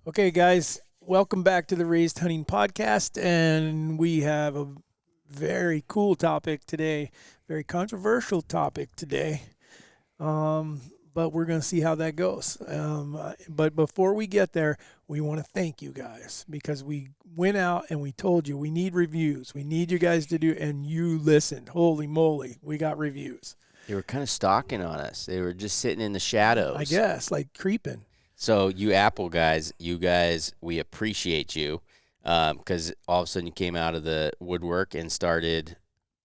Okay, guys, welcome back to the Raised Hunting Podcast, and we have a very cool topic today, very controversial topic today. But we're going to see how that goes. But before we get there, we want to thank you guys because we went out and we told you we need reviews. We need you guys to do, and you listened. Holy moly, we got reviews. They were kind of stalking on us. They were just sitting in the shadows. I guess, like creeping. So you Apple guys, we appreciate you because all of a sudden you came out of the woodwork and started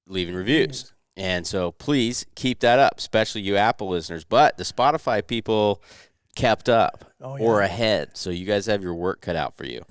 leaving reviews. And so please keep that up, especially you Apple listeners. But the Spotify people kept up or ahead. So you guys have your work cut out for you.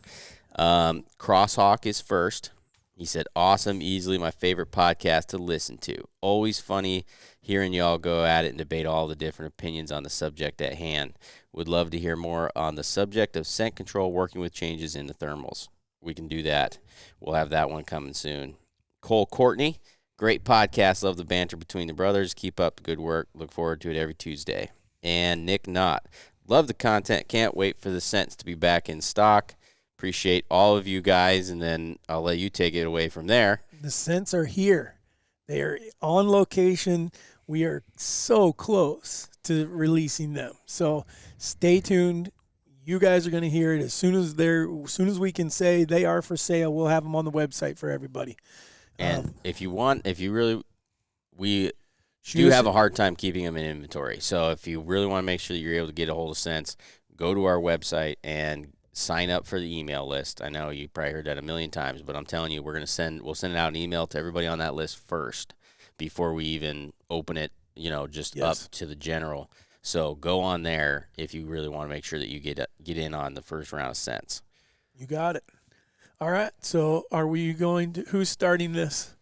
Crosshawk is first. He said, awesome, easily my favorite podcast to listen to. Always funny hearing y'all go at it and debate all the different opinions on the subject at hand. Would love to hear more on the subject of scent control working with changes in the thermals. We can do that. We'll have that one coming soon. Cole Courtney, great podcast. Love the banter between the brothers. Keep up the good work. Look forward to it every Tuesday. And Nick Knott, love the content. Can't wait for the scents to be back in stock. Appreciate all of you guys, and then I'll let you take it away from there. The scents are here. They are on location. We are so close to releasing them. So stay tuned. You guys are going to hear it as soon as we can say they are for sale. We'll have them on the website for everybody. And we do have a hard time keeping them in inventory. So if you really want to make sure that you're able to get a hold of scents, go to our website and sign up for the email list. I know you probably heard that a million times, but I'm telling you, we'll send out an email to everybody on that list first before we even open it, up to the general. So go on there if you really want to make sure that you get in on the first round of scents. You got it. All right. So are we who's starting this?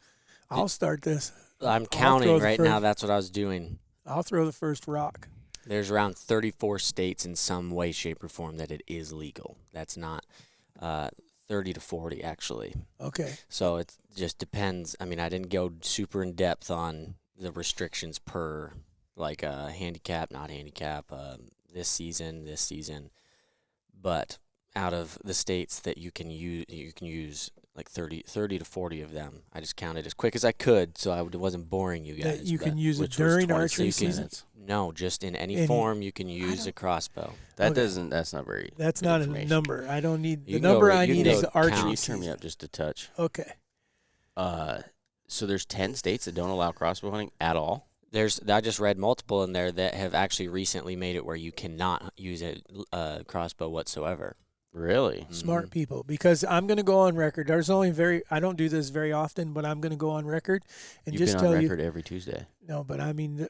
I'll start this. I'm counting right now. That's what I was doing. I'll throw the first rock. There's around 34 states in some way, shape, or form that it is legal. That's not 30 to 40, actually. Okay. So it just depends. I mean, I didn't go super in depth on the restrictions per, like handicap, not handicap, this season. But out of the states that you can use like 30 to 40 of them. I just counted as quick as I could, so it wasn't boring you guys. That you can use it during archery season? No, just in any form you can use a crossbow. That's not very That's not a number. I don't need the number I need is the archery season. season. Turn me up just a touch. Okay. So there's 10 states that don't allow crossbow hunting at all? I just read multiple in there that have actually recently made it where you cannot use a crossbow whatsoever. Really? Smart people, because I'm going to go on record. I don't do this very often, but I'm going to go on record and just tell you. You've been on record every Tuesday. No, but I mean,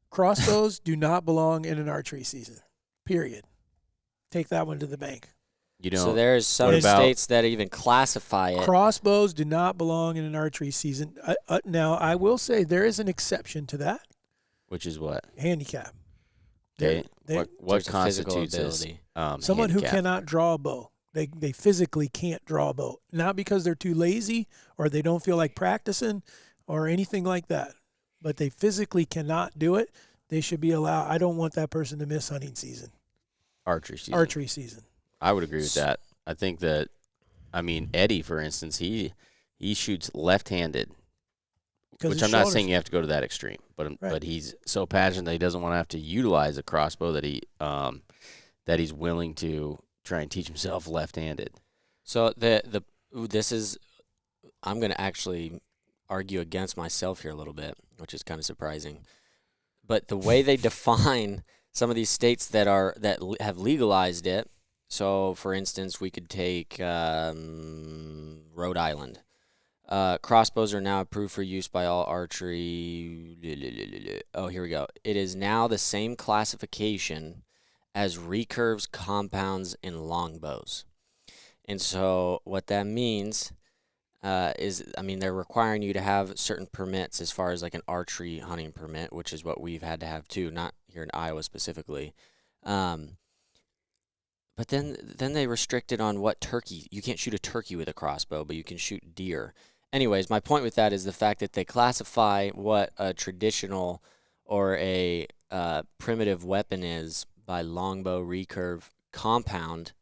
crossbows do not belong in an archery season, period. Take that one to the bank. So there's some states that even classify it. Crossbows do not belong in an archery season. Now, I will say there is an exception to that. Which is what? Handicap. Okay. What constitutes someone who handicap? cannot draw a bow. They physically can't draw a bow. Not because they're too lazy or they don't feel like practicing or anything like that. But they physically cannot do it. They should be allowed. I don't want that person to miss hunting season. Archery season. I would agree with that. I think that, Eddie, for instance, he shoots left-handed. Which I'm not saying you have to go to that extreme, but he's so passionate that he doesn't want to have to utilize a crossbow that he's willing to try and teach himself left-handed. So I'm going to actually argue against myself here a little bit, which is kind of surprising. But the way they define some of these states that have legalized it. So, for instance, we could take Rhode Island. Crossbows are now approved for use by all archery. Oh, here we go. It is now the same classification as recurves, compounds, and longbows. And so what that means is, they're requiring you to have certain permits as far as like an archery hunting permit, which is what we've had to have too, not here in Iowa specifically. But then they restricted on what turkey. You can't shoot a turkey with a crossbow, but you can shoot deer. Anyways, my point with that is the fact that they classify what a traditional or a primitive weapon is by longbow, recurve, compound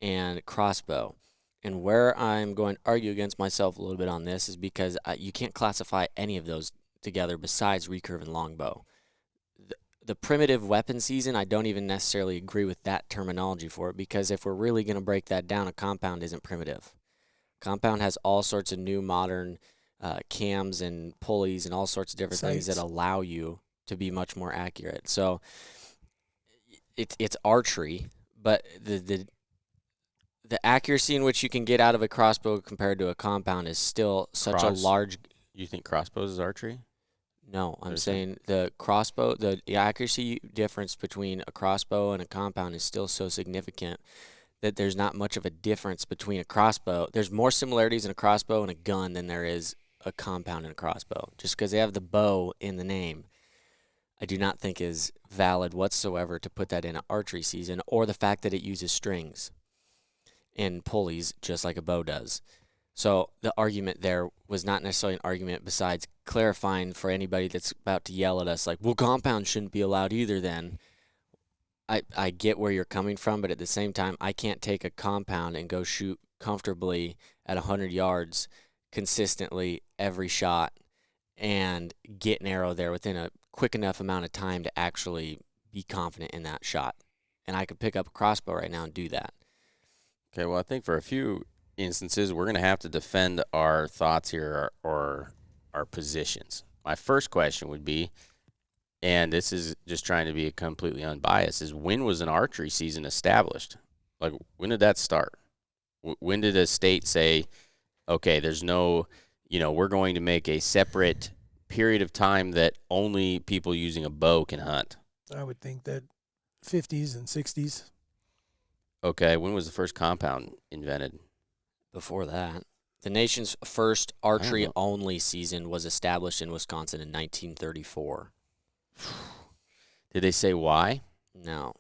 and crossbow. And where I'm going to argue against myself a little bit on this is because you can't classify any of those together besides recurve and longbow. The primitive weapon season, I don't even necessarily agree with that terminology for it, because if we're really going to break that down, a compound isn't primitive. Compound has all sorts of new modern cams and pulleys and all sorts of different things that allow you to be much more accurate. So it's archery, but the accuracy in which you can get out of a crossbow compared to a compound is still such a large. You think crossbows is archery? No, I'm saying the crossbow, the accuracy difference between a crossbow and a compound is still so significant that there's not much of a difference between a crossbow. There's more similarities in a crossbow and a gun than there is a compound and a crossbow. Just because they have the bow in the name, I do not think is valid whatsoever to put that in an archery season, or the fact that it uses strings and pulleys just like a bow does. So the argument there was not necessarily an argument besides clarifying for anybody that's about to yell at us like, well, compound shouldn't be allowed either then. I get where you're coming from, but at the same time, I can't take a compound and go shoot comfortably at 100 yards consistently every shot and get an arrow there within a quick enough amount of time to actually be confident in that shot. And I could pick up a crossbow right now and do that. Okay, well, I think for a few instances, we're going to have to defend our thoughts here or our positions. My first question would be, and this is just trying to be completely unbiased, is when was an archery season established? Like, when did that start? When did a state say, okay, there's no, we're going to make a separate period of time that only people using a bow can hunt? I would think that 50s and 60s. Okay, when was the first compound invented? Before that, the nation's first archery-only season was established in Wisconsin in 1934. Did they say why? No.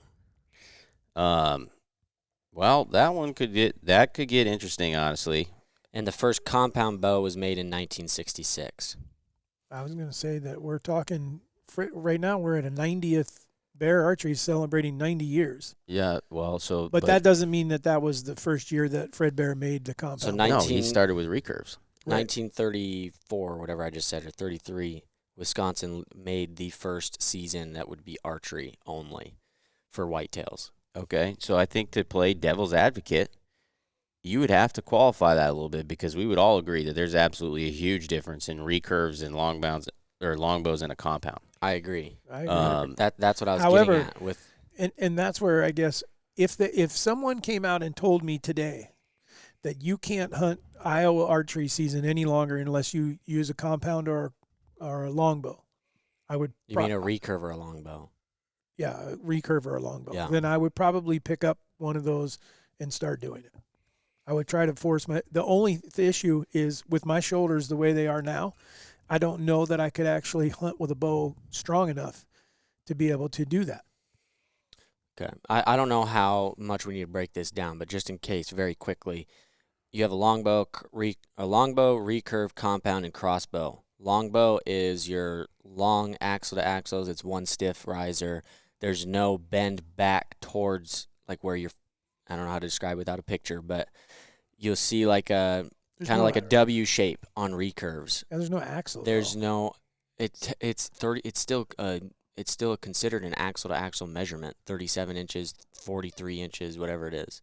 Well, that could get interesting, honestly. And the first compound bow was made in 1966. I was going to say that we're talking right now. We're at a 90th. Bear Archery is celebrating 90 years. Yeah, well, but that doesn't mean that was the first year that Fred Bear made the compound. So no, he started with recurves. 1934, whatever I just said, or 33, Wisconsin made the first season that would be archery only for whitetails. Okay, so I think to play devil's advocate, you would have to qualify that a little bit, because we would all agree that there's absolutely a huge difference in recurves and longbows and a compound. I agree. That's what I was however, getting at with. And that's where I guess if someone came out and told me today that you can't hunt Iowa archery season any longer unless you use a compound or a longbow, I would. You mean a recurve or a longbow? Yeah, a recurve or a longbow. Yeah. Then I would probably pick up one of those and start doing it. I would try to force the only issue is with my shoulders the way they are now, I don't know that I could actually hunt with a bow strong enough to be able to do that. Okay. I don't know how much we need to break this down, but just in case, very quickly, you have a longbow, recurve, compound, and crossbow. Longbow is your long axle to axles. It's one stiff riser. There's no bend back towards like where you're. I don't know how to describe it without a picture, but you'll see like a kind of like a W shape on recurves. And there's no axle. There's no. It's 30. It's still considered an axle to axle measurement. 37 inches, 43 inches, whatever it is.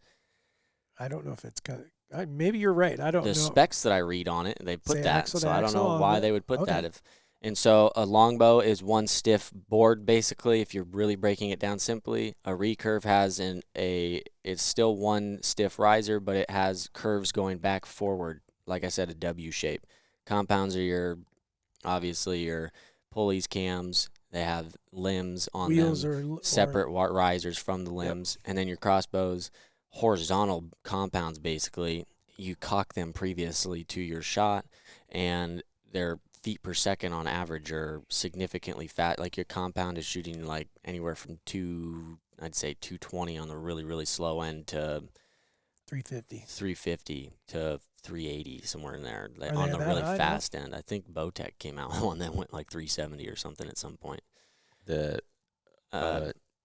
I don't know if it's kind of. Maybe you're right. I don't know. The specs that I read on it, they put that. So I don't know why they would put that. And so a longbow is one stiff board, basically, if you're really breaking it down simply. A recurve has it's still one stiff riser, but it has curves going back forward, like I said, a W shape. Compounds are obviously your pulleys, cams. They have limbs on Wheels them, separate risers from the limbs. Yep. And then your crossbows, horizontal compounds, basically. You cock them previously to your shot, and they're feet per second on average are significantly fat. Like your compound is shooting like anywhere from 220 on the really, really slow end to 350 to 380, somewhere in there on the really fast end. I think Bowtech came out with one that went like 370 or something at some point.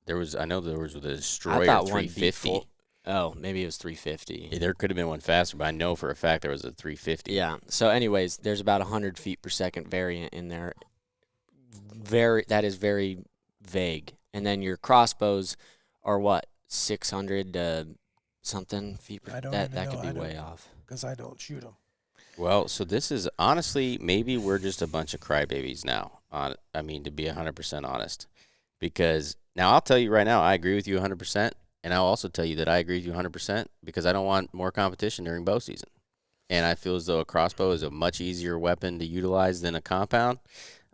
I know there was a I Destroyer thought one beat 350. Oh, maybe it was 350. There could have been one faster, but I know for a fact there was a 350. Yeah. So, anyways, there's about 100 feet per second variant in there. That is very vague. And then your crossbows are what, 600 something feet per I don't that even that know. could be I don't way know. off. Because I don't shoot them. Well, so this is honestly, maybe we're just a bunch of crybabies now. To be 100% honest. Because now I'll tell you right now, I agree with you 100%. And I'll also tell you that I agree with you 100% because I don't want more competition during bow season. And I feel as though a crossbow is a much easier weapon to utilize than a compound.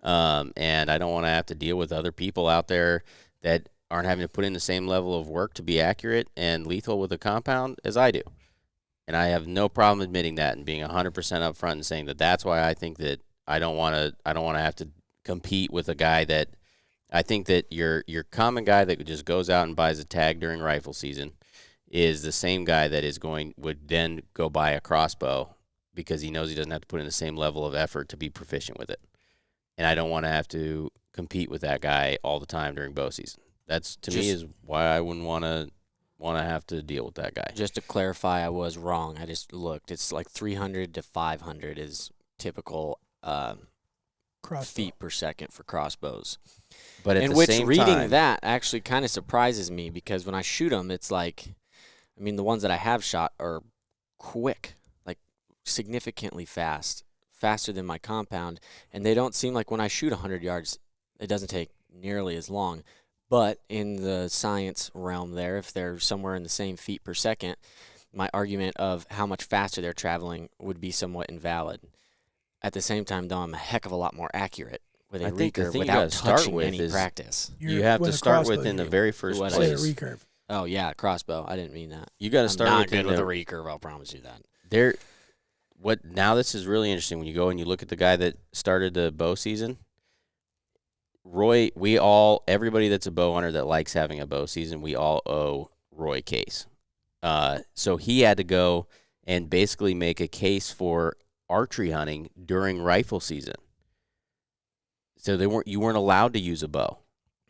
And I don't want to have to deal with other people out there that aren't having to put in the same level of work to be accurate and lethal with a compound as I do. And I have no problem admitting that and being 100% upfront and saying that that's why I think that I don't want to have to compete with a guy that I think that your common guy that just goes out and buys a tag during rifle season is the same guy that would then go buy a crossbow because he knows he doesn't have to put in the same level of effort to be proficient with it. And I don't want to have to compete with that guy all the time during bow season. That's to me is why I wouldn't want to have to deal with that guy. Just to clarify, I was wrong. I just looked. It's like 300 to 500 is typical feet per second for crossbows. But at in the which same reading time, that actually kind of surprises me because when I shoot them, it's like, the ones that I have shot are quick, like significantly faster than my compound, and they don't seem like when I shoot 100 yards, it doesn't take nearly as long. But in the science realm there, if they're somewhere in the same feet per second, my argument of how much faster they're traveling would be somewhat invalid. At the same time, though, I'm a heck of a lot more accurate with a I think the recurve thing you without gotta start touching with any is practice. you have to start within the very first What Say a place. recurve. Oh, yeah, crossbow. I didn't mean that. You got to start I'm not within good with the a recurve, I'll promise you that. Now this is really interesting when you go and you look at the guy that started the bow season. Roy, everybody that's a bow hunter that likes having a bow season, we all owe Roy case. So he had to go and basically make a case for archery hunting during rifle season. So you weren't allowed to use a bow.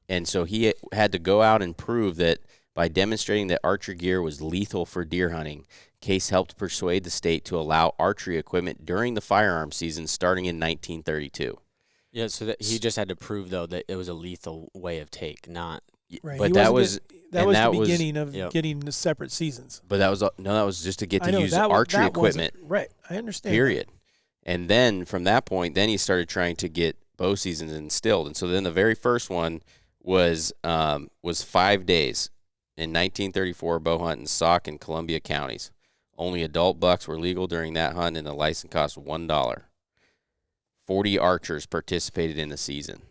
And so he had to go out and prove that by demonstrating that archery gear was lethal for deer hunting, Case helped persuade the state to allow archery equipment during the firearm season starting in 1932. Yeah, so that he just had to prove, though, that it was a lethal way of take, not... Right. But that was the beginning of getting the separate seasons. But that was just to get to use archery equipment. Right. I understand. Period. And then from that point, then he started trying to get bow seasons instilled. And so then the very first one was 5 days in 1934 bow hunt in Sauk and Columbia counties. Only adult bucks were legal during that hunt, and the license cost $1. 40 archers participated in the season.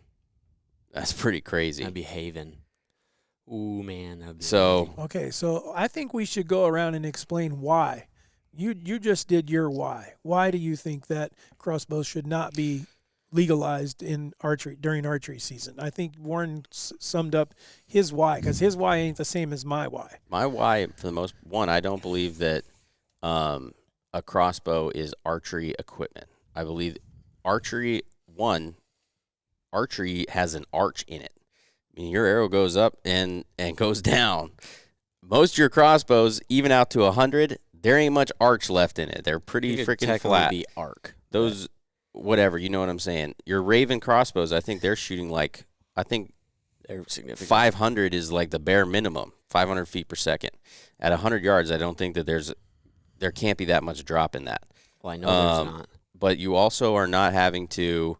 That's pretty crazy. That'd be Haven. Ooh, man. That'd be So, Okay, so I think we should go around and explain why. You just did your why. Why do you think that crossbows should not be legalized in archery during archery season? I think Warren summed up his why, because his why ain't the same as my why. my why, for the most one, I don't believe that a crossbow is archery equipment. I believe archery has an arch in it. I mean, your arrow goes up and goes down. Most of your crossbows, even out to 100, there ain't much arch left in it. They're pretty freaking flat. Be arc. Those, whatever, you know what I'm saying. Your Raven crossbows, I think they're shooting They're significant. 500 is like the bare minimum, 500 feet per second. At 100 yards, I don't think that there can't be that much drop in that. Well, I know there's not. But you also are not having to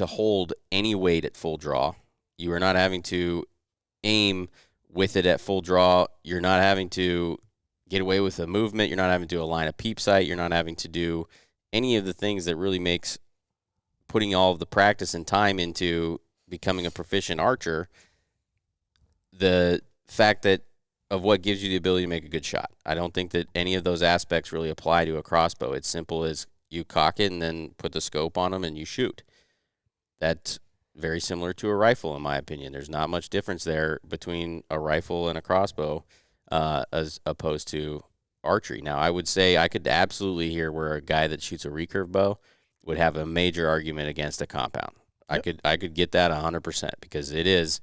hold any weight at full draw. You are not having to aim with it at full draw. You're not having to get away with the movement. You're not having to do a line of peep sight. You're not having to do any of the things that really makes putting all of the practice and time into becoming a proficient archer. The fact that of what gives you the ability to make a good shot. I don't think that any of those aspects really apply to a crossbow. It's simple as you cock it and then put the scope on them and you shoot. That's very similar to a rifle, in my opinion. There's not much difference there between a rifle and a crossbow as opposed to archery. Now, I would say I could absolutely hear where a guy that shoots a recurve bow would have a major argument against a compound. Yep. I could get that 100% because it is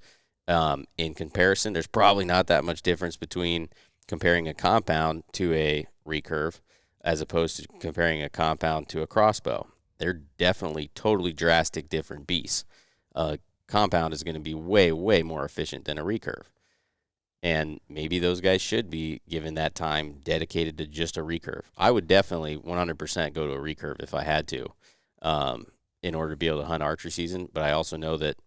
In comparison, there's probably not that much difference between comparing a compound to a recurve as opposed to comparing a compound to a crossbow. They're definitely totally drastic different beasts. A compound is going to be way, way more efficient than a recurve. And maybe those guys should be given that time dedicated to just a recurve. I would definitely 100% go to a recurve if I had to, in order to be able to hunt archery season. But I also know that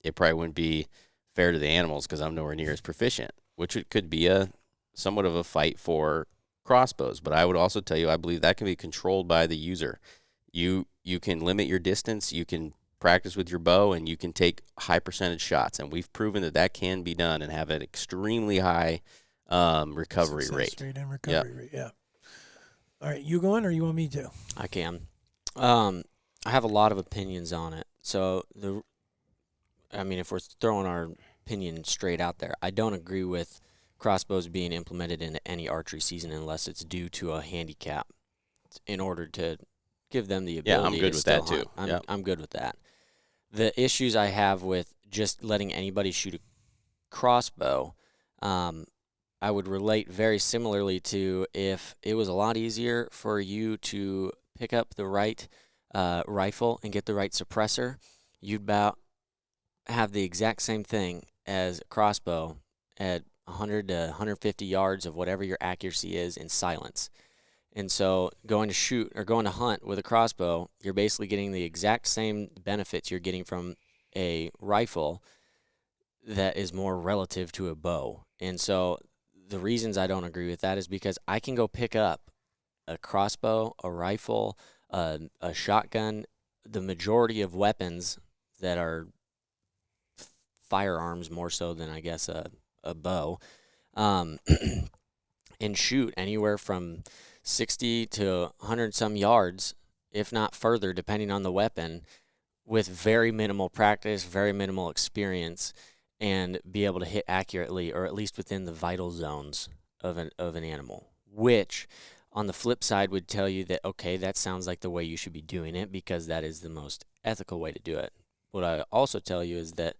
it probably wouldn't be fair to the animals because I'm nowhere near as proficient, which it could be a somewhat of a fight for crossbows. But I would also tell you, I believe that can be controlled by the user. You can limit your distance, you can practice with your bow, and you can take high percentage shots. And we've proven that that can be done and have an extremely high recovery Success rate. rate and recovery rate, yeah. All right, you going or you want me to? I can. I have a lot of opinions on it. So if we're throwing our opinion straight out there, I don't agree with crossbows being implemented into any archery season unless it's due to a handicap in order to give them the ability. Yeah, I'm good to with still that too. hunt. I'm good with that. The issues I have with just letting anybody shoot a crossbow, I would relate very similarly to if it was a lot easier for you to pick up the right rifle and get the right suppressor, you'd about have the exact same thing as a crossbow at 100 to 150 yards of whatever your accuracy is in silence. And so going to shoot or going to hunt with a crossbow, you're basically getting the exact same benefits you're getting from a rifle that is more relative to a bow. And so the reasons I don't agree with that is because I can go pick up a crossbow, a rifle, a shotgun, the majority of weapons that are firearms more so than I guess a bow, and shoot anywhere from 60 to 100 some yards, if not further, depending on the weapon, with very minimal practice, very minimal experience, and be able to hit accurately or at least within the vital zones of an animal, which on the flip side would tell you that, okay, that sounds like the way you should be doing it because that is the most ethical way to do it. What I also tell you is that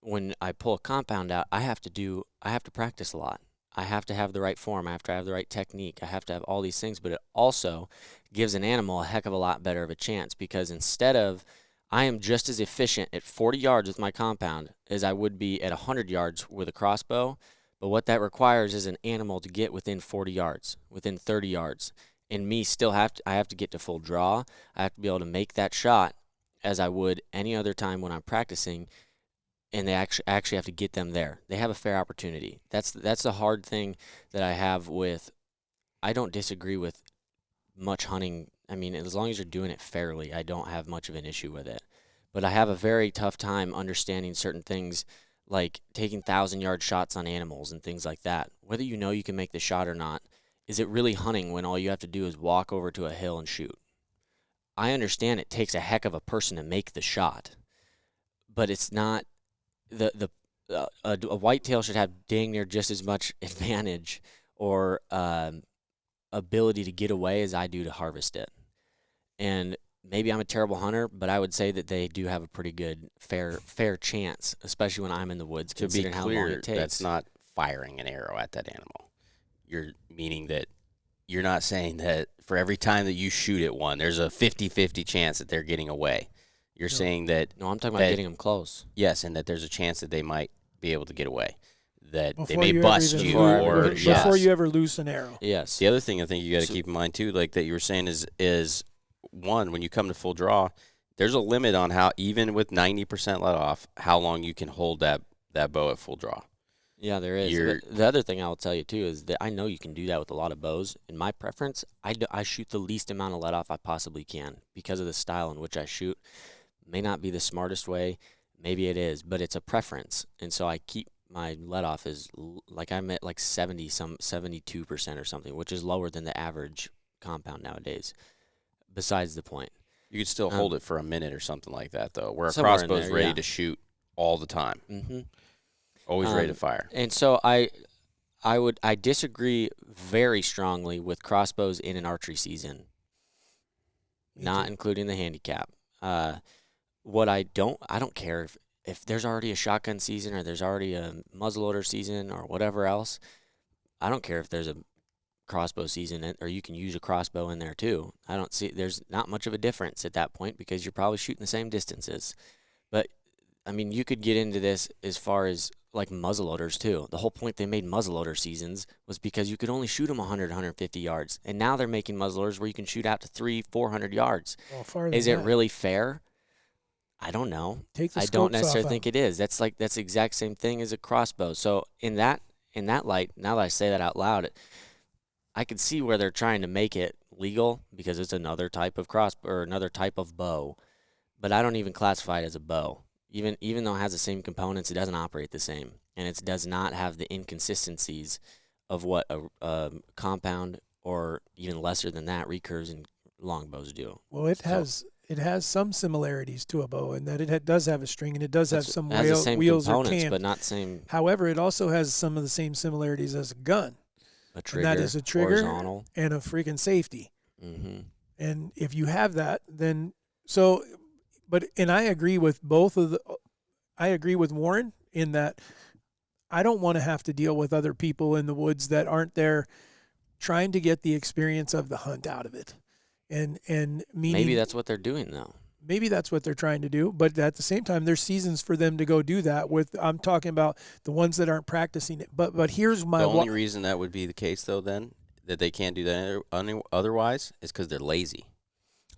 when I pull a compound out, I have to practice a lot. I have to have the right form. I have to have the right technique. I have to have all these things, but it also gives an animal a heck of a lot better of a chance because instead of I am just as efficient at 40 yards with my compound as I would be at 100 yards with a crossbow, but what that requires is an animal to get within 40 yards, within 30 yards, and me still I have to get to full draw. I have to be able to make that shot as I would any other time when I'm practicing, and they actually have to get them there. They have a fair opportunity. That's the hard thing that I have with. I don't disagree with much hunting. I mean, as long as you're doing it fairly, I don't have much of an issue with it. But I have a very tough time understanding certain things like taking 1,000-yard shots on animals and things like that. Whether you know you can make the shot or not, is it really hunting when all you have to do is walk over to a hill and shoot? I understand it takes a heck of a person to make the shot, but it's not. A whitetail should have dang near just as much advantage or ability to get away as I do to harvest it. And maybe I'm a terrible hunter, but I would say that they do have a pretty good fair chance, especially when I'm in the woods. To be considering how long clear, it takes. that's not firing an arrow at that animal. You're meaning that you're not saying that for every time that you shoot at one, there's a 50-50 chance that they're getting away. You're saying that... No, I'm talking about getting them close. Yes, and that there's a chance that they might be able to get away. That Before they may you bust ever you even- or... before you ever loose an arrow. Yes. The other thing I think you got to So- keep in mind, too, like that you were saying is one, when you come to full draw, there's a limit on how, even with 90% let off, how long you can hold that bow at full draw. Yeah, there is. But the other thing I will tell you, too, is that I know you can do that with a lot of bows. In my preference, I shoot the least amount of let off I possibly can because of the style in which I shoot. May not be the smartest way. Maybe it is, but it's a preference. And so I keep my let off is like I'm at like 72% or something, which is lower than the average compound nowadays. Besides the point. You could still hold it for a minute or something like that, though, where a somewhere in crossbow's there, ready yeah. to shoot all the time. Mm-hmm. Always ready to fire. And so I disagree very strongly with crossbows in an archery season, not including the handicap. What I don't care if there's already a shotgun season or there's already a muzzleloader season or whatever else, I don't care if there's a crossbow season or you can use a crossbow in there too. I don't see there's not much of a difference at that point because you're probably shooting the same distances. But I mean, you could get into this as far as like muzzleloaders too. The whole point they made muzzleloader seasons was because you could only shoot them 100, 150 yards. And now they're making muzzleloaders where you can shoot out to 300, 400 yards. Is it really fair? I don't know. I don't necessarily think it is. That's the exact same thing as a crossbow. So in that light, now that I say that out loud, I could see where they're trying to make it legal because it's another type of crossbow or another type of bow. But I don't even classify it as a bow. Even though it has the same components, it doesn't operate the same, and it does not have the inconsistencies of what a compound or even lesser than that recurves and longbows do. Well, it has some similarities to a bow in that it does have a string and it does have some has the same wheels or components, cam. but not same. However, it also has some of the same similarities as a gun. A trigger, and that is a trigger horizontal, and a freaking safety. Mm-hmm. And if you have that, then so. But I agree with I agree with Warren in that I don't want to have to deal with other people in the woods that aren't there trying to get the experience of the hunt out of it. And meaning, maybe that's what they're doing though. Maybe that's what they're trying to do, but at the same time, there's seasons for them to go do that. I'm talking about the ones that aren't practicing it. But here's my the only reason that would be the case though, then that they can't do that otherwise is because they're lazy.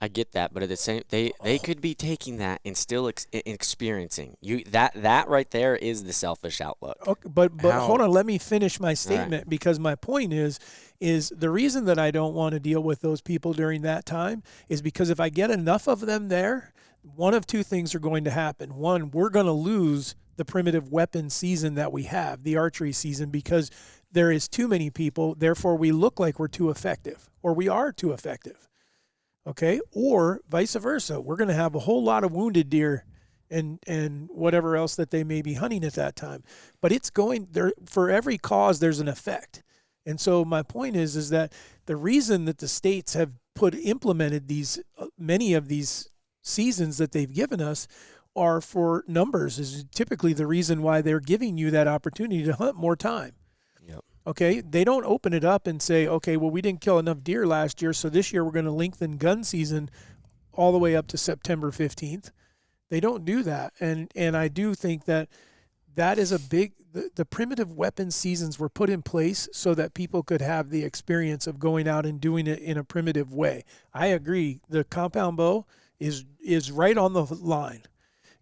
I get that, but at the same, they could be taking that and still experiencing. That right there is the selfish outlook. Okay, but hold on, let me finish my statement because my point is the reason that I don't want to deal with those people during that time is because if I get enough of them there, one of two things are going to happen. One, we're going to lose the primitive weapon season that we have, the archery season, because there is too many people. Therefore, we look like we're too effective, or we are too effective. Okay, or vice versa. We're going to have a whole lot of wounded deer and whatever else that they may be hunting at that time. But it's going there for every cause. There's an effect, and so my point is that the reason that the states have implemented these many of these seasons that they've given us are for numbers. Is typically the reason why they're giving you that opportunity to hunt more time. Okay, they don't open it up and say, okay, well, we didn't kill enough deer last year, so this year we're going to lengthen gun season all the way up to September 15th. They don't do that, and I do think that is a big. The primitive weapon seasons were put in place so that people could have the experience of going out and doing it in a primitive way. I agree. The compound bow is right on the line.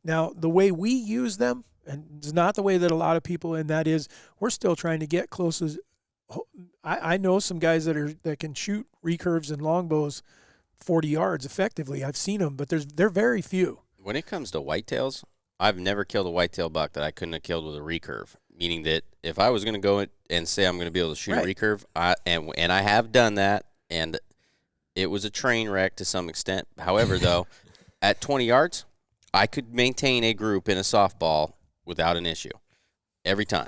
Now, the way we use them. And it's not the way that a lot of people, and that is we're still trying to get close as I know some guys that can shoot recurves and longbows 40 yards effectively. I've seen them, but they're very few. When it comes to whitetails, I've never killed a whitetail buck that I couldn't have killed with a recurve. Meaning that if I was going to go and say I'm going to be able to shoot a recurve, and I have done that, and it was a train wreck to some extent. However, though, at 20 yards, I could maintain a group in a softball without an issue every time.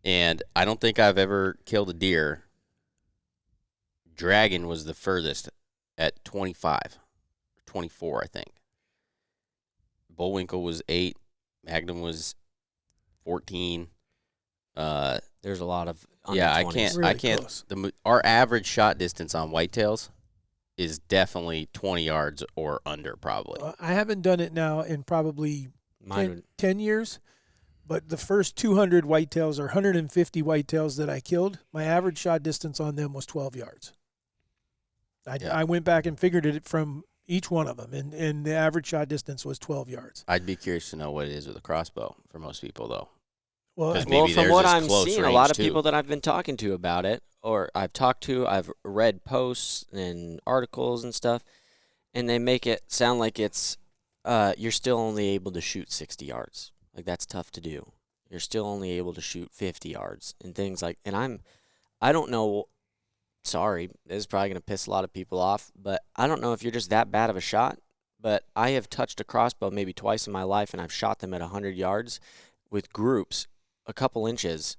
And I don't think I've ever killed a deer. Dragon was the furthest at 25, 24, I think. Bullwinkle was 8. Magnum was 14. There's a lot of under yeah, 20s. I can't. Our average shot distance on whitetails is definitely 20 yards or under, probably. I haven't done it now in probably 10 years. But the first 200 whitetails or 150 whitetails that I killed, my average shot distance on them was 12 yards. I went back and figured it from each one of them, and the average shot distance was 12 yards. I'd be curious to know what it is with a crossbow for most people, though. Well, from what I'm seeing, a lot of people that I've been talking to about it, or I've read posts and articles and stuff, and they make it sound like it's you're still only able to shoot 60 yards. Like, that's tough to do. You're still only able to shoot 50 yards and things like, and I don't know, sorry, this is probably going to piss a lot of people off, but I don't know if you're just that bad of a shot, but I have touched a crossbow maybe twice in my life, and I've shot them at 100 yards with groups a couple inches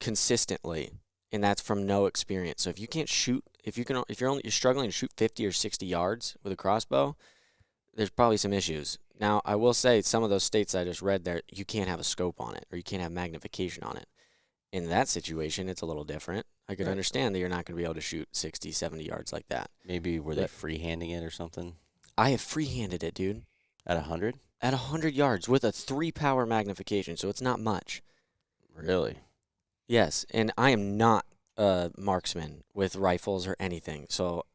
consistently, and that's from no experience. So if you can't shoot, if you're struggling to shoot 50 or 60 yards with a crossbow, there's probably some issues. Now, I will say some of those states I just read there, you can't have a scope on it or you can't have magnification on it. In that situation, it's a little different. I could Right. understand that you're not going to be able to shoot 60, 70 yards like that. Maybe were they But- freehanding it or something I have free-handed it, dude, at 100? at 100 yards with a 3-power magnification, so it's not much. Really? Yes, and I am not a marksman with rifles or anything, so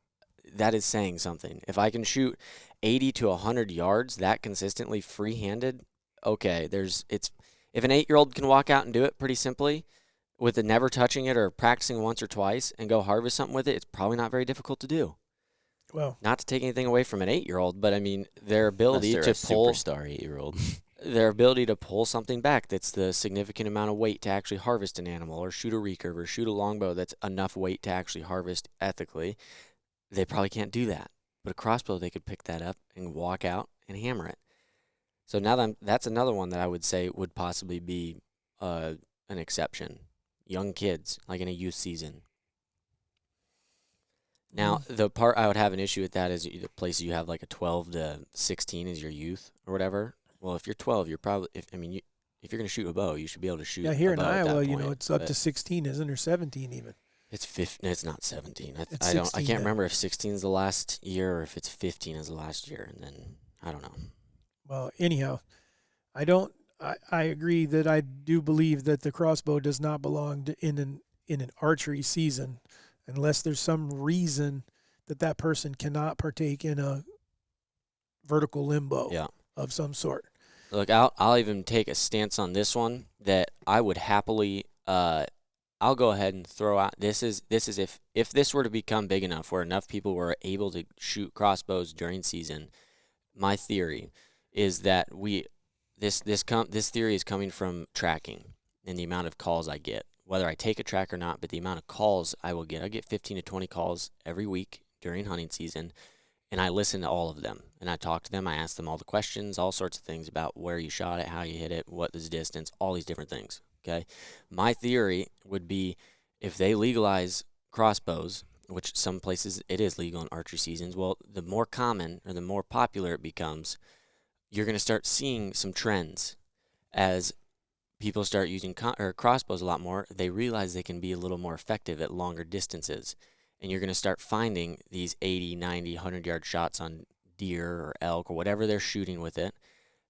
that is saying something. If I can shoot 80 to 100 yards that consistently free-handed, okay, if an 8-year-old can walk out and do it pretty simply with the never touching it or practicing once or twice and go harvest something with it, it's probably not very difficult to do. Well, Not to take anything away from an 8-year-old, but I mean their ability Unless to they're a pull superstar 8-year-old. their ability to pull something back that's the significant amount of weight to actually harvest an animal or shoot a recurve or shoot a longbow that's enough weight to actually harvest ethically, they probably can't do that. But a crossbow, they could pick that up and walk out and hammer it. So now that's another one that I would say would possibly be an exception. Young kids, like in a youth season. Now, the part I would have an issue with that is the places you have like a 12 to 16 is your youth or whatever. Well, if you're 12, you're probably, if you're going to shoot a bow, you should be able to shoot yeah, here a in bow at that Iowa, point, it's up but to 16, isn't it, or 17 even? It's 15, it's not 17. It's I 16 can't now. remember if 16 is the last year or if it's 15 is the last year, and then I don't know. Well, anyhow, I agree that I do believe that the crossbow does not belong in an archery season unless there's some reason that person cannot partake in a vertical limbo Yeah. of some sort. Look, I'll even take a stance on this one that I would happily. I'll go ahead and throw out. This is if this were to become big enough where enough people were able to shoot crossbows during season, my theory is that this theory is coming from tracking and the amount of calls I get, whether I take a track or not. But the amount of calls I will get, I get 15 to 20 calls every week during hunting season. And I listen to all of them, and I talk to them. I ask them all the questions, all sorts of things about where you shot it, how you hit it, what is distance, all these different things, okay? My theory would be if they legalize crossbows, which some places it is legal in archery seasons, well, the more common or the more popular it becomes, you're going to start seeing some trends as people start using crossbows a lot more. They realize they can be a little more effective at longer distances. And you're going to start finding these 80, 90, 100-yard shots on deer or elk or whatever they're shooting with it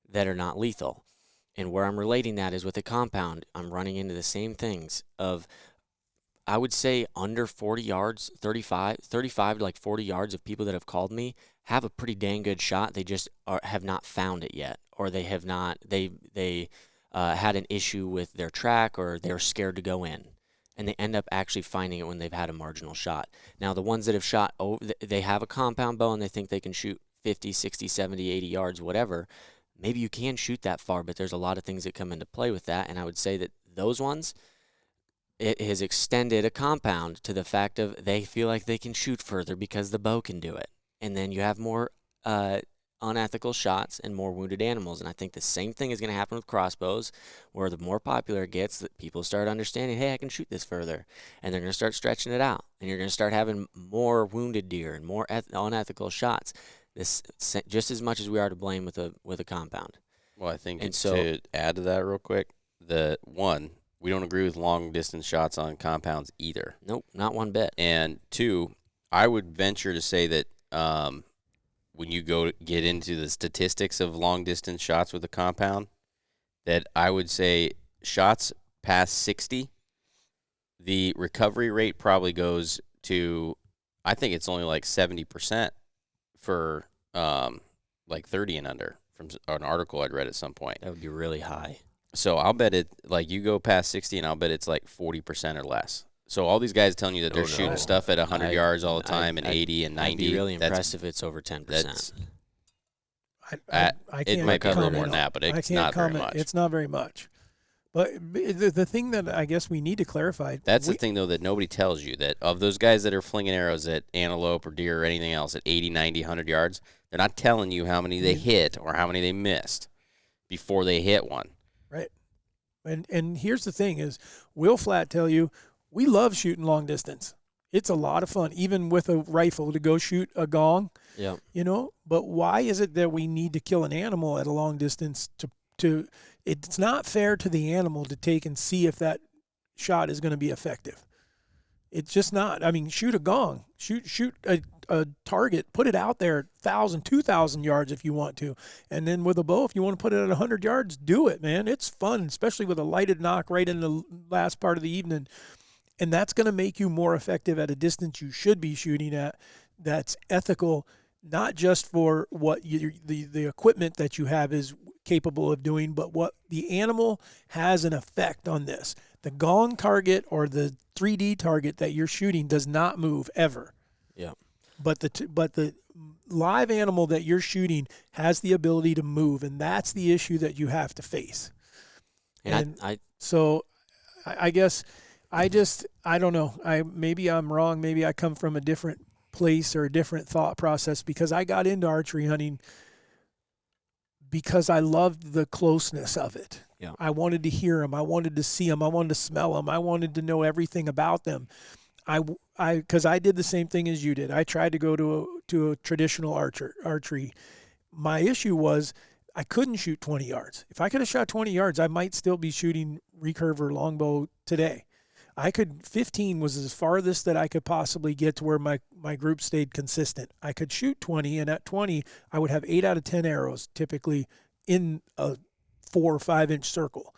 that are not lethal. And where I'm relating that is with a compound. I'm running into the same things of, I would say, under 40 yards, 35 to like 40 yards of people that have called me have a pretty dang good shot. They just have not found it yet, or they have not, they had an issue with their track, or they're scared to go in. And they end up actually finding it when they've had a marginal shot. Now, the ones that have shot, they have a compound bow and they think they can shoot 50, 60, 70, 80 yards, whatever. Maybe you can shoot that far, but there's a lot of things that come into play with that. And I would say that those ones, it has extended a compound to the fact of they feel like they can shoot further because the bow can do it. And then you have more unethical shots and more wounded animals. And I think the same thing is going to happen with crossbows, where the more popular it gets, that people start understanding, hey, I can shoot this further. And they're going to start stretching it out. And you're going to start having more wounded deer and more unethical shots. This just as much as we are to blame with a compound. Well, I think And to add to that real quick, we don't agree with long distance shots on compounds either. Nope, not one bit. And 2, I would venture to say that when you get into the statistics of long distance shots with a compound, that I would say shots past 60, the recovery rate probably goes to, I think it's only like 70% for like 30 and under, from an article I'd read at some point. That would be really high. So I'll bet it, like, you go past 60 and I'll bet it's like 40% or less. So all these guys telling you that they're shooting stuff at 100 yards all the time and 80 and 90. I'd be really impressed if it's over 10%. I it can't might be a little comment more than on- that, but I it's can't not very comment. much. It's not very much. But the thing that I guess we need to clarify. That's the thing, though, that nobody tells you, that of those guys that are flinging arrows at antelope or deer or anything else at 80, 90, 100 yards, they're not telling you how many they hit or how many they missed before they hit one. Right. And here's the thing is, we'll flat tell you, we love shooting long distance. It's a lot of fun, even with a rifle, to go shoot a gong. Yeah. You know, but why is it that we need to kill an animal at a long distance to it's not fair to the animal to take and see if that shot is going to be effective. It's just not. I mean, shoot a gong, shoot a target, put it out there 1,000, 2,000 yards if you want to. And then with a bow, if you want to put it at 100 yards, do it, man. It's fun, especially with a lighted knock right in the last part of the evening. And that's going to make you more effective at a distance you should be shooting at. That's ethical, not just for what the equipment that you have is capable of doing, but what the animal has an effect on this. The gong target or the 3D target that you're shooting does not move ever. Yeah. But the live animal that you're shooting has the ability to move, and that's the issue that you have to face. And so I guess I don't know. Maybe I'm wrong. Maybe I come from a different place or a different thought process, because I got into archery hunting because I loved the closeness of it. Yeah. I wanted to hear them. I wanted to see them. I wanted to smell them. I wanted to know everything about them. Because I did the same thing as you did. I tried to go to a traditional archery. My issue was I couldn't shoot 20 yards. If I could have shot 20 yards, I might still be shooting recurve or longbow today. 15 was as farthest that I could possibly get to where my group stayed consistent. I could shoot 20, and at 20, I would have 8 out of 10 arrows typically in a 4 or 5 inch circle.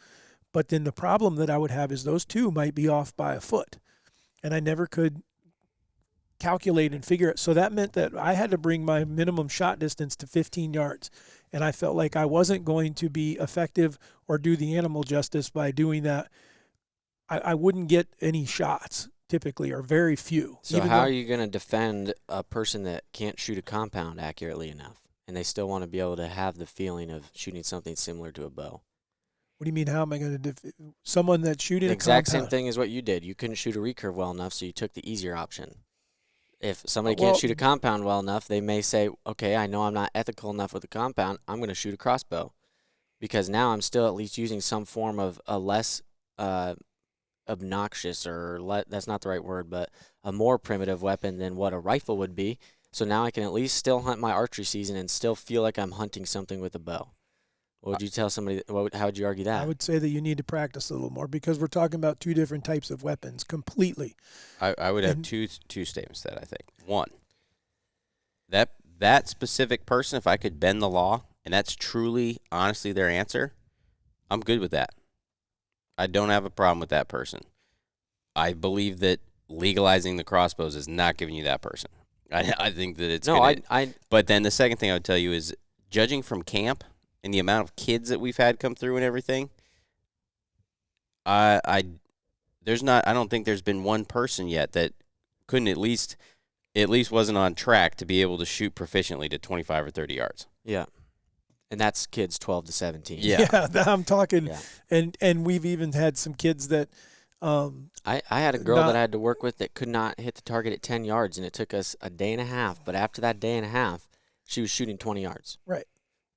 But then the problem that I would have is those 2 might be off by a foot, and I never could calculate and figure it. So that meant that I had to bring my minimum shot distance to 15 yards. And I felt like I wasn't going to be effective or do the animal justice by doing that. I wouldn't get any shots typically, or very few. So how are you going to defend a person that can't shoot a compound accurately enough, and they still want to be able to have the feeling of shooting something similar to a bow? What do you mean, how am I going to someone that's shooting the a exact compound? Same thing as what you did. You couldn't shoot a recurve well enough, so you took the easier option. If somebody can't shoot a compound well enough, they may say, okay, I know I'm not ethical enough with a compound, I'm going to shoot a crossbow, because now I'm still at least using some form of a less obnoxious, or that's not the right word, but a more primitive weapon than what a rifle would be. So now I can at least still hunt my archery season and still feel like I'm hunting something with a bow. What would you tell somebody? How would you argue that? I would say that you need to practice a little more, because we're talking about 2 different types of weapons completely. I would have two statements that I think. One, that specific person, if I could bend the law, and that's truly, honestly their answer, I'm good with that. I don't have a problem with that person. I believe that legalizing the crossbows is not giving you that person. I think that it's But then the second thing I would tell you is, judging from camp and the amount of kids that we've had come through and everything, I don't think there's been one person yet that couldn't at least wasn't on track to be able to shoot proficiently to 25 or 30 yards. Yeah. And that's kids 12 to 17. Yeah, I'm talking, and we've even had some kids that. I had a girl that I had to work with that could not hit the target at 10 yards, and it took us a day and a half. But after that day and a half, she was shooting 20 yards. Right.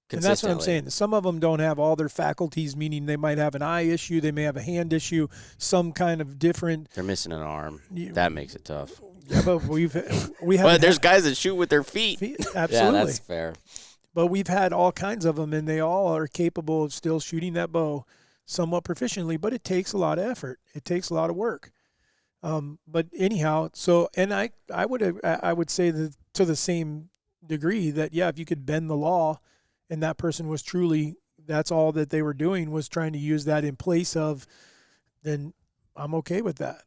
And that's what I'm saying. Some of them don't have all their faculties, meaning they might have an eye issue, they may have a hand issue, some kind of different. They're missing an arm. That makes it tough. Yeah, but we have. But there's guys that shoot with their feet. Absolutely. Yeah, that's fair. But we've had all kinds of them, and they all are capable of still shooting that bow somewhat proficiently, but it takes a lot of effort. It takes a lot of work. But anyhow, and I would say that to the same degree that, yeah, if you could bend the law and that person was truly, that's all that they were doing was trying to use that in place of, then I'm okay with that.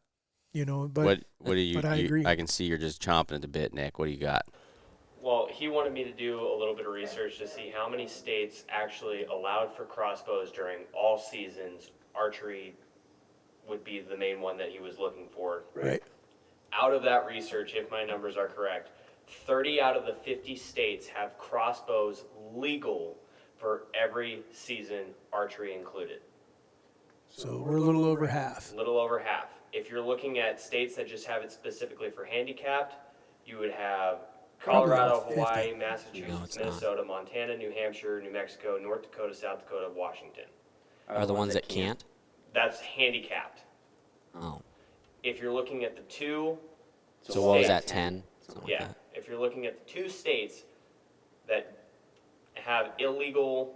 You know, but what do you, but I agree. I can see you're just chomping at the bit, Nick. What do you got? Well, he wanted me to do a little bit of research to see how many states actually allowed for crossbows during all seasons. Archery would be the main one that he was looking for. Right. Out of that research, if my numbers are correct, 30 out of the 50 states have crossbows legal for every season, archery included. So we're a little over half. A little over half. If you're looking at states that just have it specifically for handicapped, you would have Colorado, Hawaii, Massachusetts, Minnesota, Montana, New Hampshire, New Mexico, North Dakota, South Dakota, Washington. Are the ones that can't? That's handicapped. Oh. If you're looking at the 2 So what was States. that, 10? Yeah, if you're looking at the 2 states that have illegal,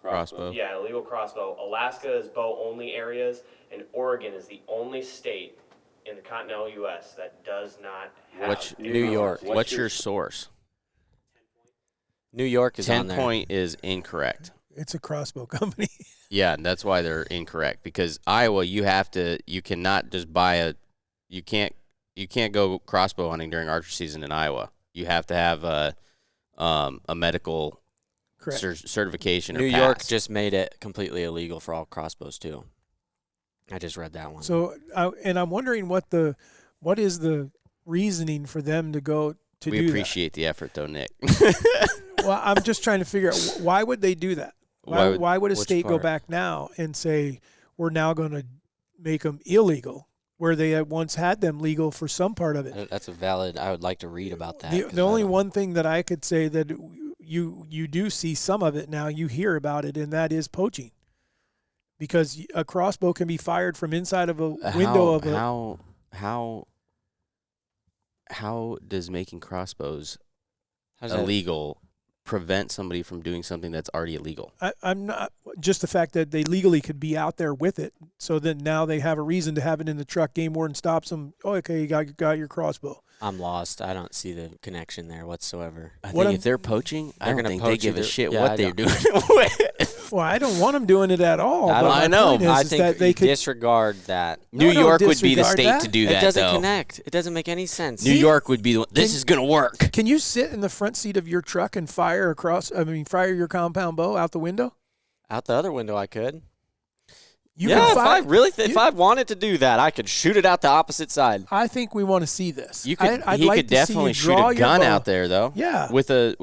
Crossbow. yeah, illegal crossbow, Alaska is bow-only areas, and Oregon is the only state in the continental U.S. that does not have. New York. What's your source? New York is 10 on there. Point is incorrect. It's a crossbow company. Yeah, and that's why they're incorrect. Because Iowa, you cannot just you can't go crossbow hunting during archery season in Iowa. You have to have a medical certification. New or York pass. just made it completely illegal for all crossbows too. I just read that one. So, and I'm wondering what is the reasoning for them to go to do We that? appreciate the effort, though, Nick. Well, I'm just trying to figure out why would they do that? Why would a which state go part? back now and say we're now going to make them illegal where they had once had them legal for some part of it? That's a valid. I would like to read about that. The only one thing that I could say that you do see some of it now, you hear about it, and that is poaching. Because a crossbow can be fired from inside of a window of a. How does making crossbows How's that? illegal prevent somebody from doing something that's already illegal? I'm not just the fact that they legally could be out there with it, so that now they have a reason to have it in the truck. Game warden stops them. Oh, okay, you got your crossbow. I'm lost. I don't see the connection there whatsoever. I What think I'm- if they're poaching, I They're don't gonna think they poach give a either- shit yeah, what I they're don't- doing. Well, I don't want them doing it at all. I but my know. point is, I is think that they you could. disregard that. New No, York would be the disregard state that. to do It that, doesn't though. connect. It doesn't make any sense. New York would be the one. This Can- is going to work. Can you sit in the front seat of your truck and fire your compound bow out the window? Out the other window, I could. You yeah, can if I fire. if I wanted to do that, I could shoot it out the opposite side. I think we want to see this. You could. I'd He like could to see you definitely shoot draw a your gun bow. out there, though. Yeah. With a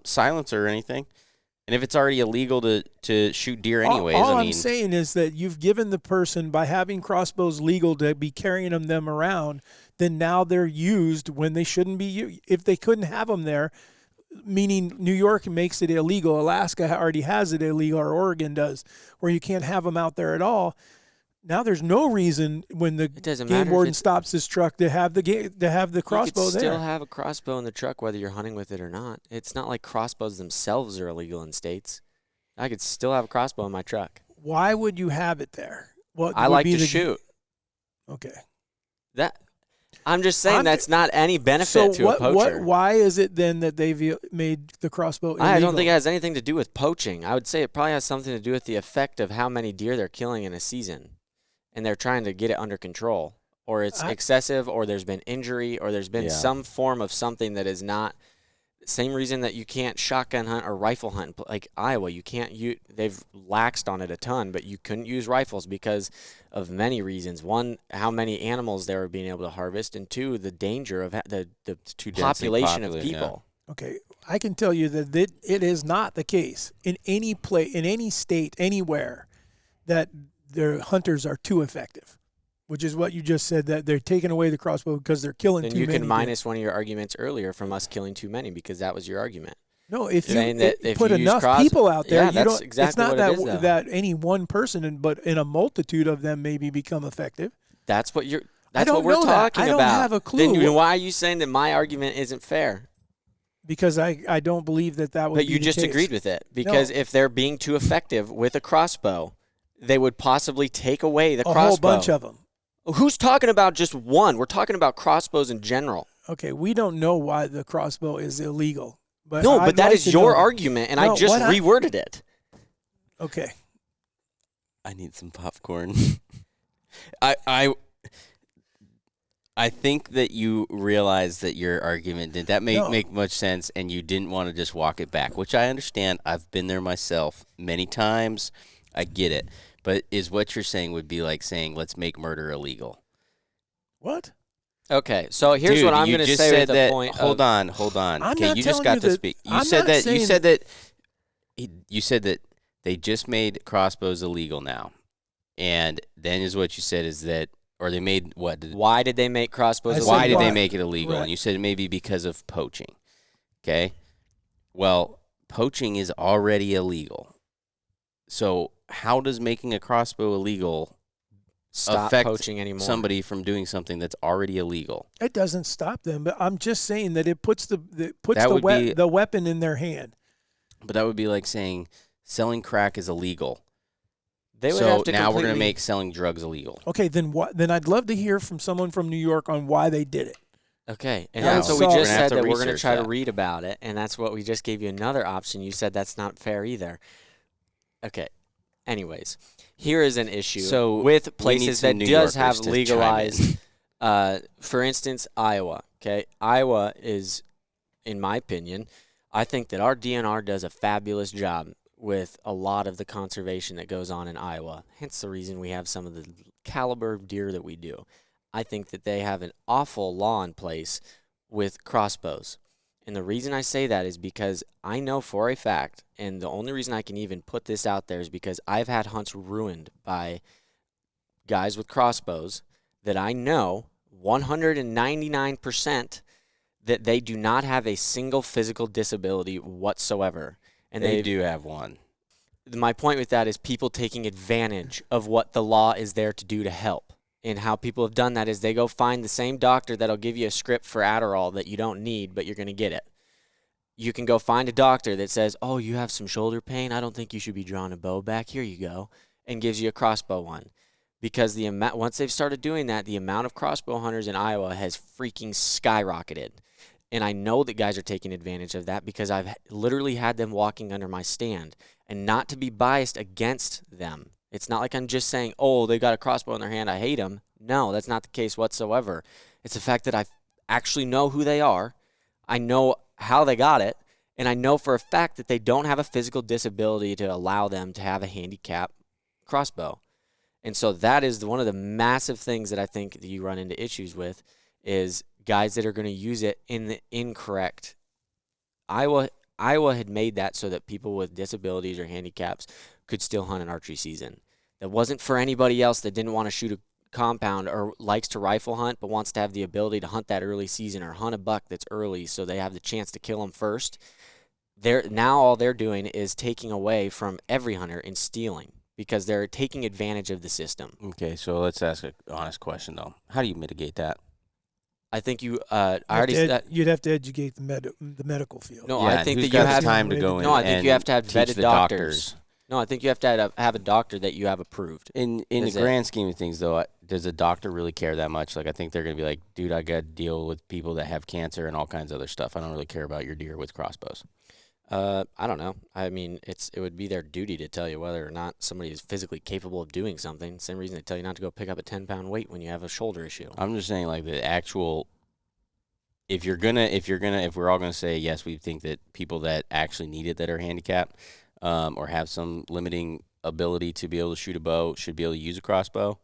silencer or anything. And if it's already illegal to shoot deer anyways, all I mean, I'm saying is that you've given the person, by having crossbows legal to be carrying them around, then now they're used when they shouldn't be used. If they couldn't have them there, meaning New York makes it illegal, Alaska already has it illegal, or Oregon does, where you can't have them out there at all. Now there's no reason when the doesn't game matter if warden it's- stops his truck to have the crossbow You could there. still have a crossbow in the truck whether you're hunting with it or not. It's not like crossbows themselves are illegal in states. I could still have a crossbow in my truck. Why would you have it there? What I would like be to the- shoot. Okay. I'm just saying I'm that's not any benefit to a poacher. Why is it then that they've made the crossbow illegal? I don't think it has anything to do with poaching. I would say it probably has something to do with the effect of how many deer they're killing in a season. And they're trying to get it under control. Or it's excessive, or there's been injury, or there's been some form of something that is not. Same reason that you can't shotgun hunt or rifle hunt. Like Iowa, you can't use. They've laxed on it a ton, but you couldn't use rifles because of many reasons. One, how many animals they were being able to harvest, and two, the danger of the Too densely population of populated, people. Okay, I can tell you that it is not the case in any state, anywhere, that their hunters are too effective, which is what you just said, that they're taking away the crossbow because they're killing Then too you many. can minus one of your arguments earlier from us killing too many because that was your argument. No, if you saying that if put you use enough people out there, Yeah, you that's don't. exactly it's not what that it is, though. that any one person, but in a multitude of them, maybe become effective. That's what you're. I That's don't what we're know that. talking I don't about. have a clue. Then why are you saying that my argument isn't fair? Because I don't believe that would But be you the just case. agreed with it. Because if they're being too effective with a crossbow, they would possibly take away the a crossbow. whole bunch of them. Who's talking about just one? We're talking about crossbows in general. Okay, we don't know why the crossbow is illegal. But No, I'd but that like is to your know. argument, and No, I just what I- reworded it. Okay. I need some popcorn. I think that you realize that your argument did that make much sense, and you didn't want to just walk it back, which I understand. I've been there myself many times. I get it. But is what you're saying would be like saying, let's make murder illegal. What? Okay, so here's Dude, what I'm you going to just say said with the that, point. Hold on. I'm Okay, not you just telling got you to that- speak. I'm not saying You said that they just made crossbows illegal now. And then is what you said is that, or they made what? Why did they make crossbows I said illegal? Why did they why. make it illegal? Right. And you said maybe because of poaching. Okay? Well, poaching is already illegal. So how does making a crossbow illegal stop affect poaching anymore. somebody from doing something that's already illegal. It doesn't stop them, but I'm just saying that it puts the weapon in their hand. But that would be like saying selling crack is illegal. They would So have to now we're going to completely- make selling drugs illegal. Okay, then what? Then I'd love to hear from someone from New York on why they did it. Okay, and Yeah, that's what so- we We're just gonna have said, to that we're going to research try to that. read about it, and that's what we just gave you another option. You said that's not fair either. Okay, anyways, here is an issue So with we need places some that New does Yorkers have to chime in. legalized, for instance, Iowa. Okay, Iowa is, in my opinion, I think that our DNR does a fabulous job with a lot of the conservation that goes on in Iowa. Hence the reason we have some of the caliber of deer that we do. I think that they have an awful law in place with crossbows. And the reason I say that is because I know for a fact, and the only reason I can even put this out there is because I've had hunts ruined by guys with crossbows that I know 199% that they do not have a single physical disability whatsoever. And They do have one. my point with that is people taking advantage of what the law is there to do to help. And how people have done that is they go find the same doctor that'll give you a script for Adderall that you don't need, but you're going to get it. You can go find a doctor that says, oh, you have some shoulder pain. I don't think you should be drawing a bow back. Here you go. And gives you a crossbow one. Because the amount, once they've started doing that, the amount of crossbow hunters in Iowa has freaking skyrocketed. And I know that guys are taking advantage of that because I've literally had them walking under my stand. And not to be biased against them. It's not like I'm just saying, oh, they got a crossbow in their hand, I hate them. No, that's not the case whatsoever. It's the fact that I actually know who they are. I know how they got it. And I know for a fact that they don't have a physical disability to allow them to have a handicap crossbow. And so that is one of the massive things that I think that you run into issues with is guys that are going to use it in the incorrect. Iowa had made that so that people with disabilities or handicaps could still hunt an archery season. That wasn't for anybody else that didn't want to shoot a compound or likes to rifle hunt but wants to have the ability to hunt that early season or hunt a buck that's early so they have the chance to kill them first. Now all they're doing is taking away from every hunter and stealing because they're taking advantage of the system. Okay, so let's ask an honest question, though. How do you mitigate that? I think you already said. You'd have to educate the medical field. No, Yeah, I think who's that you got the have time to go in. No, I think and you have to have teach vetted the doctors. No, I think you have to have a doctor that you have approved. In the Is it- grand scheme of things, though, does a doctor really care that much? Like, I think they're going to be like, dude, I got to deal with people that have cancer and all kinds of other stuff. I don't really care about your deer with crossbows. I don't know. I mean, it would be their duty to tell you whether or not somebody is physically capable of doing something. Same reason they tell you not to go pick up a 10-pound weight when you have a shoulder issue. I'm just saying, like, the actual. If we're all gonna say yes, we think that people that actually need it that are handicapped or have some limiting ability to be able to shoot a bow should be able to use a crossbow.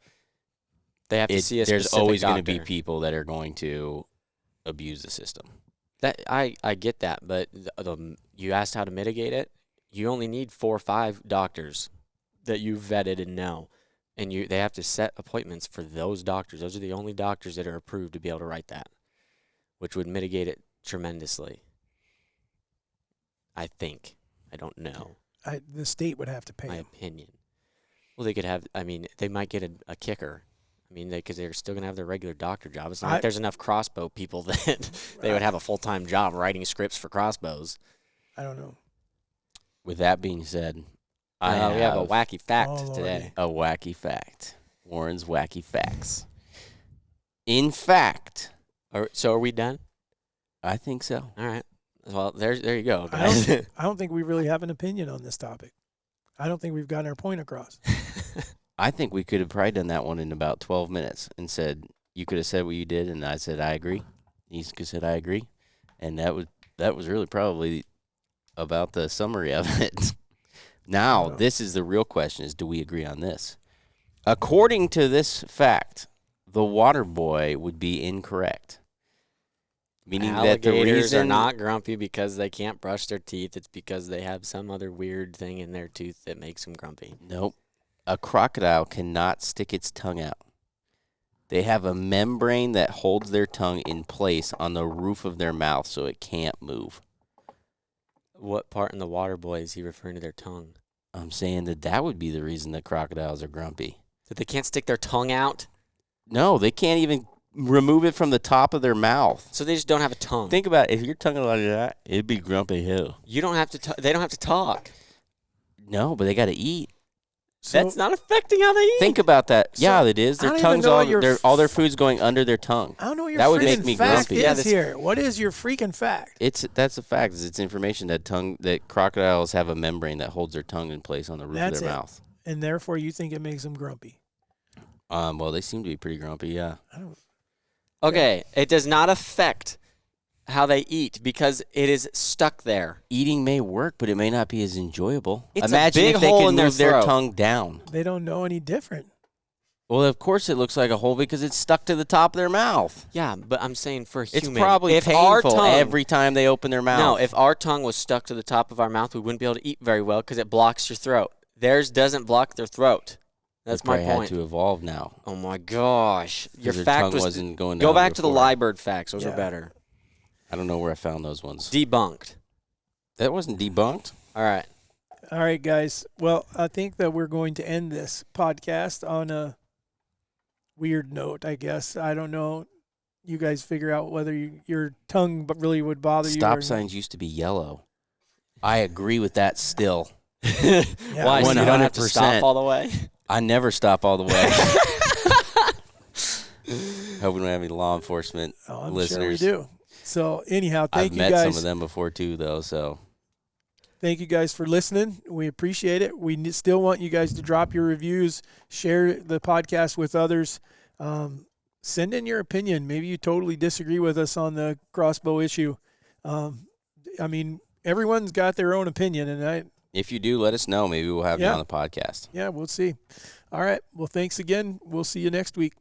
They have to see a There's specific always doctor. going to be people that are going to abuse the system. That I get that, but you asked how to mitigate it. You only need 4 or 5 doctors that you vetted and know, and they have to set appointments for those doctors. Those are the only doctors that are approved to be able to write that, which would mitigate it tremendously. I think. I don't know. The state would have to pay My them. opinion. Well, they could have. I mean, they might get a kicker. I mean, because they're still going to have their regular doctor job. It's not like there's enough crossbow people that they would have a full-time job writing scripts for crossbows. I don't know. With that being said, We have a wacky fact Oh, Lordy. today. a wacky fact. Warren's wacky facts. In fact, So are we done? I think so. All right. Well, there you go, I guys. don't think we really have an opinion on this topic. I don't think we've gotten our point across. I think we could have probably done that one in about 12 minutes and said, you could have said what you did, and I said, I agree. You could have said, I agree. And that was really probably about the summary of it. Now, this is the real question, is do we agree on this? According to this fact, the water boy would be incorrect. Meaning that the Alligators reason are not grumpy because they can't brush their teeth. It's because they have some other weird thing in their tooth that makes them grumpy. Nope. A crocodile cannot stick its tongue out. They have a membrane that holds their tongue in place on the roof of their mouth so it can't move. What part in the water boy is he referring to their tongue? I'm saying that would be the reason that crocodiles are grumpy. That they can't stick their tongue out? No, they can't even remove it from the top of their mouth. So they just don't have a tongue. Think about it. If your tongue like that, it'd be grumpy hill. You don't have to. They don't have to talk. No, but they got to eat. So, That's not affecting how they eat. Think about that. So, Yeah, it is. I Their don't tongue's even know what all their food's going under their tongue. I don't know what your That would freaking make me fact grumpy. is here. What is your freaking fact? That's a fact. It's information that crocodiles have a membrane that holds their tongue in place on the roof of their mouth. And therefore, you think it makes them grumpy. Well, they seem to be pretty grumpy. Yeah. Okay, it does not affect how they eat because it is stuck there. Eating may work, but it may not be as enjoyable. It's Imagine a big if they hole could in their move their throat. tongue down. They don't know any different. Well, of course it looks like a hole because it's stuck to the top of their mouth. Yeah, but I'm saying for It's human. probably if our painful tongue, every time they open their mouth. No, if our tongue was stuck to the top of our mouth, we wouldn't be able to eat very well because it blocks your throat. Theirs doesn't block their throat. That's my point. Had to evolve now. Oh my gosh, your Their fact tongue wasn't going Go down back to the before. Liebird facts; those are Yeah. better. I don't know where I found those ones. Debunked. That wasn't debunked. All right. All right, guys. Well, I think that we're going to end this podcast on a weird note, I guess. I don't know. You guys figure out whether your tongue really would bother you. Stop or signs used to be yellow. I agree with that still. Yeah. Why? So you don't have to 100%. stop all the way? I never stop all the way. Hope we don't have any law enforcement I'm listeners. sure we do. So anyhow, thank I've you met guys. some of them before too, though. So Thank you guys for listening. We appreciate it. We still want you guys to drop your reviews, share the podcast with others. Send in your opinion. Maybe you totally disagree with us on the crossbow issue. I mean, everyone's got their own opinion, and if you do, let us know. Maybe we'll have you on the podcast. yeah, we'll see. All right. Well, thanks again. We'll see you next week.